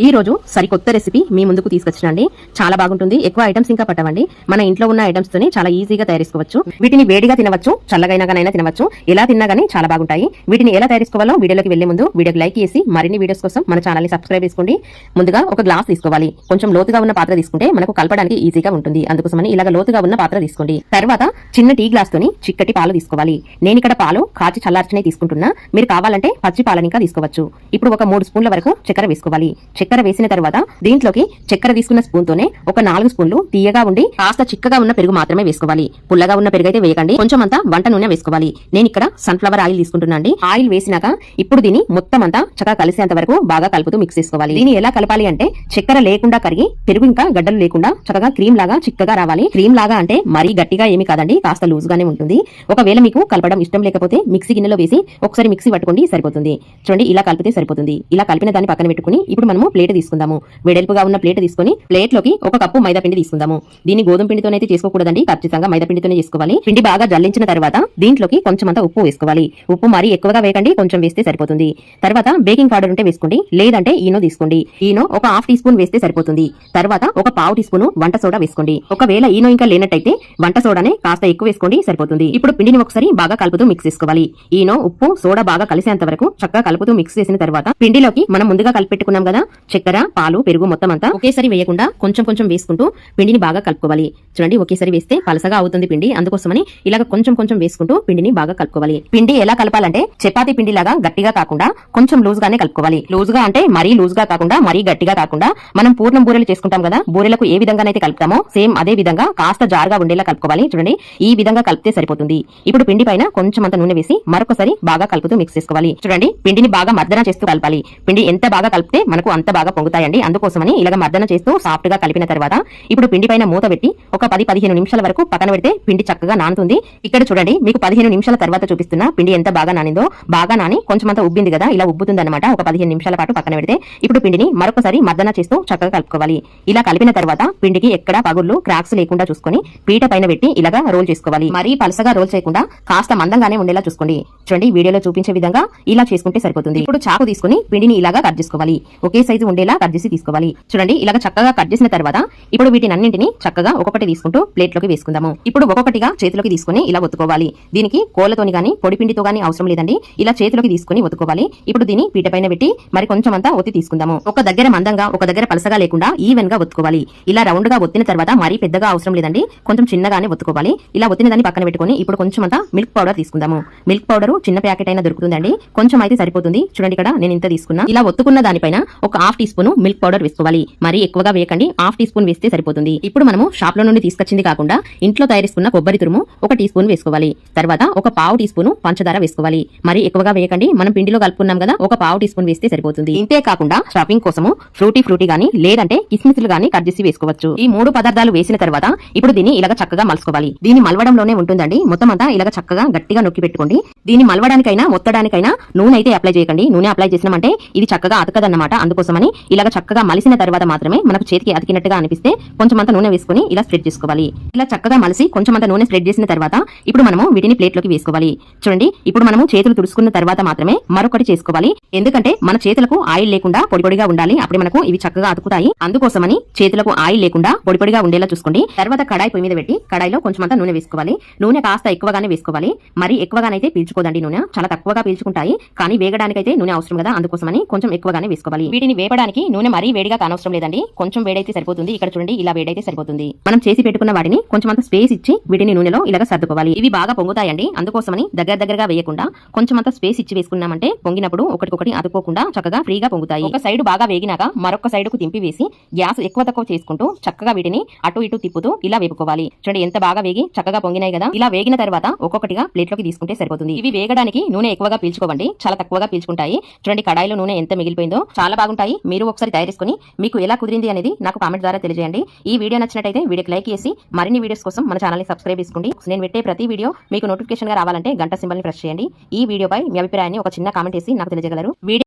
ఈ రోజు సరికొత్త రెసిపీ మీ ముందుకు తీసుకొచ్చినండి. చాలా బాగుంటుంది. ఎక్కువ ఐటమ్స్ ఇంకా పట్టవండి. మన ఇంట్లో ఉన్న ఐటమ్స్ తోనే చాలా ఈజీగా తయారు చేసుకోవచ్చు. వీటిని వేడిగా తినవచ్చు, చల్లగైనాగానైనా తినవచ్చు. ఎలా తిన్నా గానీ చాలా బాగుంటాయి. వీటిని ఎలా తయారు చేసుకోవాలో వీడియోలోకి వెళ్లే ముందు వీడియోకి లైక్ చేసి మరిన్ని వీడియోస్ కోసం మన ఛానల్ ని సబ్స్క్రైబ్ చేసుకోండి. ముందుగా ఒక గ్లాస్ తీసుకోవాలి. కొంచెం లోతుగా ఉన్న పాత్ర తీసుకుంటే మనకు కలపడానికి ఈజీగా ఉంటుంది. అందుకోసమని ఇలాగ లోతుగా ఉన్న పాత్ర తీసుకోండి. తర్వాత చిన్న టీ గ్లాస్ తోని చిక్కటి పాలు తీసుకోవాలి. నేను ఇక్కడ పాలు కాచి చల్లార్చినే తీసుకుంటున్నా. మీరు కావాలంటే పచ్చి పాలని ఇంకా తీసుకోవచ్చు. ఇప్పుడు ఒక 3 స్పూన్ల వరకు చక్కెర వేసుకోవాలి. చక్కెర వేసిన తర్వాత దీంట్లోకి చక్కెర తీసుకున్న స్పూన్ తోనే ఒక 4 స్పూన్లు తీయగా ఉండి కాస్త చిక్కగా ఉన్న పెరుగు మాత్రమే వేసుకోవాలి. పుల్లగా ఉన్న పెరుగు అయితే వేయకండి. కొంచెం అంతా వంట నూనె వేసుకోవాలి. నేను ఇక్కడ సన్ఫ్లవర్ ఆయిల్ తీసుకుంటున్నాండి. ఆయిల్ వేసినాక ఇప్పుడు దీన్ని మొత్తం అంతా చక్కగా కలిసేంత వరకు బాగా కలుపుతూ మిక్స్ చేసుకోవాలి. దీన్ని ఎలా కలపాలి అంటే చక్కెర లేకుండా కరిగి పెరుగు ఇంకా గడ్డలు లేకుండా చక్కగా క్రీమ్ లాగా చిక్కగా రావాలి. క్రీమ్ లాగా అంటే మరీ గట్టిగా ఏమి కాదండి, కాస్త లూజ్ గానే ఉంటుంది. ఒకవేళ మీకు కలపడం ఇష్టం లేకపోతే మిక్సీ గిన్నెలో వేసి ఒకసారి మిక్సీ పట్టుకోండి, సరిపోతుంది. చూడండి, ఇలా కలిపితే సరిపోతుంది. ఇలా కలిపిన దాన్ని పక్కన పెట్టుకుని ఇప్పుడు మనము ప్లేట్ తీసుకుందాము. వెడల్పుగా ఉన్న ప్లేట్ తీసుకుని ప్లేట్ లోకి 1 కప్పు మైదా పిండి తీసుకుందాము. దీన్ని గోధుమ పిండితోనైతే చేసుకోకూడదండి, ఖచ్చితంగా మైదా పిండితోనే చేసుకోవాలి. పిండి బాగా జల్లించిన తర్వాత దీంట్లోకి కొంచెం అంతా ఉప్పు వేసుకోవాలి. ఉప్పు మరీ ఎక్కువగా వేయకండి, కొంచెం వేస్తే సరిపోతుంది. తర్వాత బేకింగ్ పౌడర్ ఉంటే వేసుకోండి, లేదంటే ఈనో తీసుకోండి. ఈనో ఒక హాఫ్ టీ స్పూన్ వేస్తే సరిపోతుంది. తర్వాత ఒక పావు టీ స్పూన్ వంట సోడా వేసుకోండి. ఒకవేళ ఈనో ఇంకా లేనట్టయితే వంట సోడానే కాస్త ఎక్కువ వేసుకోండి, సరిపోతుంది. ఇప్పుడు పిండిని ఒకసారి బాగా కలుపుతూ మిక్స్ చేసుకోవాలి. ఈనో, ఉప్పు, సోడా బాగా కలిసేంత వరకు చక్కగా కలుపుతూ మిక్స్ చేసిన తర్వాత పిండిలోకి మనం ముందుగా కలిపి పెట్టుకున్నాం కదా చక్కెర, పాలు, పెరుగు మొత్తం అంతా ఒకేసారి వేయకుండా కొంచెం కొంచెం వేసుకుంటూ పిండిని బాగా కలుపుకోవాలి. చూడండి, ఒకేసారి వేస్తే పలసగా అవుతుంది పిండి. అందుకోసమని ఇలాగ కొంచెం కొంచెం వేసుకుంటూ పిండిని బాగా కలుపుకోవాలి. పిండి ఎలా కలపాలంటే చపాతీ పిండి లాగా గట్టిగా కాకుండా కొంచెం లూజ్ గానే కలుపుకోవాలి. లూజ్ గా అంటే మరీ లూజ్ గా కాకుండా మరీ గట్టిగా కాకుండా మనం పూర్ణం బూరెలు చేసుకుంటాం కదా, బూరెలకు ఏ విధంగానైతే కలుపుతామో సేమ్ అదే విధంగా కాస్త జారుగా ఉండేలా కలుపుకోవాలి. చూడండి, ఈ విధంగా కలిపితే సరిపోతుంది. ఇప్పుడు పిండి పైన కొంచెం అంత నూనె వేసి మరొకసారి బాగా కలుపుతూ మిక్స్ చేసుకోవాలి. చూడండి, పిండిని బాగా మర్దన చేస్తూ కలపాలి. పిండి ఎంత బాగా కలిపితే మనకు అంత బాగా పొంగుతాయండి. అందుకోసమని ఇలాగ మర్దన చేస్తూ సాఫ్ట్ గా కలిపిన తర్వాత ఇప్పుడు పిండి పైన మూత పెట్టి ఒక 10-15 నిమిషాల వరకు పక్కన పెడితే పిండి చక్కగా నానుతుంది. ఇక్కడ చూడండి, మీకు 15 నిమిషాల తర్వాత చూపిస్తున్నా పిండి ఎంత బాగా నానిందో. బాగా నాని కొంచెం అంతా ఉబ్బింది కదా, ఇలా ఉబ్బుతుంది అనమాట. ఒక 15 నిమిషాల పాటు పక్కన పెడితే ఇప్పుడు పిండిని మరొకసారి మర్దన చేస్తూ చక్కగా కలుపుకోవాలి. ఇలా కలిపిన తర్వాత పిండికి ఎక్కడా పగుళ్ళు, క్రాక్స్ లేకుండా చూసుకొని పీట పైన పెట్టి ఇలాగా రోల్ చేసుకోవాలి. మరీ పలసగా రోల్ చేయకుండా కాస్త మందంగానే ఉండేలా చూసుకోండి. చూడండి, వీడియోలో చూపించే విధంగా ఇలా చేసుకుంటే సరిపోతుంది. ఇప్పుడు చాకు తీసుకుని పిండిని ఇలాగా కట్ చేసుకోవాలి. ఒకే సైజు ఉండేలా కట్ చేసి తీసుకోవాలి. చూడండి, ఇలాగ చక్కగా కట్ చేసిన తర్వాత ఇప్పుడు వీటినన్నింటినీ చక్కగా ఒక్కొక్కటి తీసుకుంటూ ప్లేట్ లోకి వేసుకుందాము. ఇప్పుడు ఒక్కొక్కటిగా చేతిలోకి తీసుకుని ఇలా ఒత్తుకోవాలి. దీనికి కోళ్లతోని గానీ పొడిపిండితో గానీ అవసరం లేదండి, ఇలా చేతిలోకి తీసుకుని ఒత్తుకోవాలి. ఇప్పుడు దీన్ని పీట పైన పెట్టి మరి కొంచెం అంతా ఒత్తి తీసుకుందాము. ఒక దగ్గర మందంగా ఒక దగ్గర పలసగా లేకుండా ఈవెన్ గా ఒత్తుకోవాలి. ఇలా రౌండ్ గా ఒత్తిన తర్వాత మరీ పెద్దగా అవసరం లేదండి, కొంచెం చిన్నగానే ఒత్తుకోవాలి. ఇలా ఒత్తిన దాన్ని పక్కన పెట్టుకుని ఇప్పుడు కొంచెం అంతా మిల్క్ పౌడర్ తీసుకుందాము. మిల్క్ పౌడర్ చిన్న ప్యాకెట్ అయినా దొరుకుతుందండి, కొంచెం అయితే సరిపోతుంది. చూడండి, ఇక్కడ నేను ఇంత తీసుకున్నా. ఇలా ఒత్తుకున్న దానిపైన ఒక half teaspoon milk powder వేసుకోవాలి. మరీ ఎక్కువగా వేయకండి, హాఫ్ టీ స్పూన్ వేస్తే సరిపోతుంది. ఇప్పుడు మనము షాప్ లో నుండి తీసుకొచ్చింది కాకుండా ఇంట్లో తయారుకున్న కొబ్బరి తురుము ఒక టీ స్పూన్ వేసుకోవాలి. తర్వాత ఒక పావు టీ స్పూన్ పంచదార వేసుకోవాలి. మరీ ఎక్కువగా వేయకండి, మనం పిండిలో కలుపుకున్నాం కదా, ఒక పావు టీ స్పూన్ వేస్తే సరిపోతుంది. ఇంతే కాకుండా షాపింగ్ కోసము ఫ్రూటీ గానీ లేదంటే కిస్మిస్లు గానీ కట్ చేసి వేసుకోవచ్చు. ఈ 3 పదార్థాలు వేసిన తర్వాత ఇప్పుడు దీన్ని ఇలాగ చక్కగా మలుసుకోవాలి. దీన్ని మలవడంలోనే ఉంటుందండి, మొత్తం అంతా ఇలాగ చక్కగా గట్టిగా నొక్కి పెట్టుకోండి. దీన్ని మలవడానికైనా ఒత్తడానికైనా నూనె అయితే అప్లై చేయకండి. నూనె అప్లై చేసినామంటే ఇది చక్కగా అతకదన్నమాట. అందుకోసమని ఇలాగ చక్కగా మలిసిన తర్వాత మాత్రమే మనకు చేతికి అతికినట్టుగా అనిపిస్తే కొంచెం అంత నూనె వేసుకుని ఇలా స్ప్రెడ్ చేసుకోవాలి. ఇలా చక్కగా మలిసి కొంచెం అంత నూనె స్ప్రెడ్ చేసిన తర్వాత ఇప్పుడు మనము వీటిని ప్లేట్ లోకి వేసుకోవాలి. చూడండి, ఇప్పుడు మనము చేతులు తుడుచుకున్న తర్వాత మాత్రమే మరొకటి చేసుకోవాలి. ఎందుకంటే మన చేతులకు ఆయిల్ లేకుండా పొడిపొడిగా ఉండాలి, అప్పుడు మనకు ఇవి చక్కగా అతుకుతాయి. అందుకోసమని చేతులకు ఆయిల్ లేకుండా పొడిపొడిగా ఉండేలా చూసుకోండి. తర్వాత కడాయి పొయ్యి మీద పెట్టి కడాయిలో కొంచెం అంత నూనె వేసుకోవాలి. నూనె కాస్త ఎక్కువగానే వేసుకోవాలి, మరి ఎక్కువగానైతే పీల్చుకోదండి. నూనె చాలా తక్కువగా పీల్చుకుంటాయి, కానీ వేగడానికైతే నూనె అవసరం కదా, అందుకోసమని కొంచెం ఎక్కువగానే వేసుకోవాలి. వీటిని వేపడానికి నూనె మరీ వేడిగా కానవసరం లేదండి, కొంచెం వేడైతే సరిపోతుంది. ఇక్కడ చూడండి, ఇలా వేడైతే సరిపోతుంది. మనం చేసి పెట్టుకున్న వాటిని కొంచెం అంత స్పేస్ ఇచ్చి వీటిని నూనెలో ఇలాగ సర్దుకోవాలి. ఇవి బాగా పొంగుతాయండి, అందుకోసమని దగ్గరగా వేయకుండా కొంచెం అంత స్పేస్ ఇచ్చి వేసుకున్నామంటే పొంగినప్పుడు ఒకటికొకటి అతుక్కోకుండా చక్కగా ఫ్రీగా పొంగుతాయి. ఒక సైడ్ బాగా వేగినాక మరొక సైడ్ కు తింపి వేసి గ్యాస్ ఎక్కువ తక్కువ చేసుకుంటూ చక్కగా వీటిని అటు ఇటు తిప్పుతూ ఇలా వేపుకోవాలి. చూడండి, ఎంత బాగా వేగి చక్కగా పొంగినాయి కదా. ఇలా వేగిన తర్వాత ఒక్కొక్కటిగా ప్లేట్ లోకి తీసుకుంటే సరిపోతుంది. ఇవి వేగడానికి నూనె ఎక్కువగా పీల్చుకోవండి, చాలా తక్కువగా పీల్చుకుంటాయి. చూడండి, కడాయిలో నూనె ఎంత మిగిలిపోయిందో. చాలా బాగుంటాయి. మీరు ఒకసారి తయారు చేసుకుని మీకు ఎలా కుదిరింది అనేది నాకు కామెంట్ ద్వారా తెలియజేయండి. ఈ వీడియో నచ్చినట్టయితే వీడియోకి లైక్ చేసి మరిన్ని వీడియోస్ కోసం మన ఛానల్ ని సబ్స్క్రైబ్ చేసుకోండి. నేను పెట్టే ప్రతి వీడియో మీకు నోటిఫికేషన్ గా రావాలంటే గంట సింబల్ ని ప్రెస్ చేయండి. ఈ వీడియోపై మీ అభిప్రాయాన్ని ఒక చిన్న కామెంట్ చేసి నాకు తెలియజేయగలరు.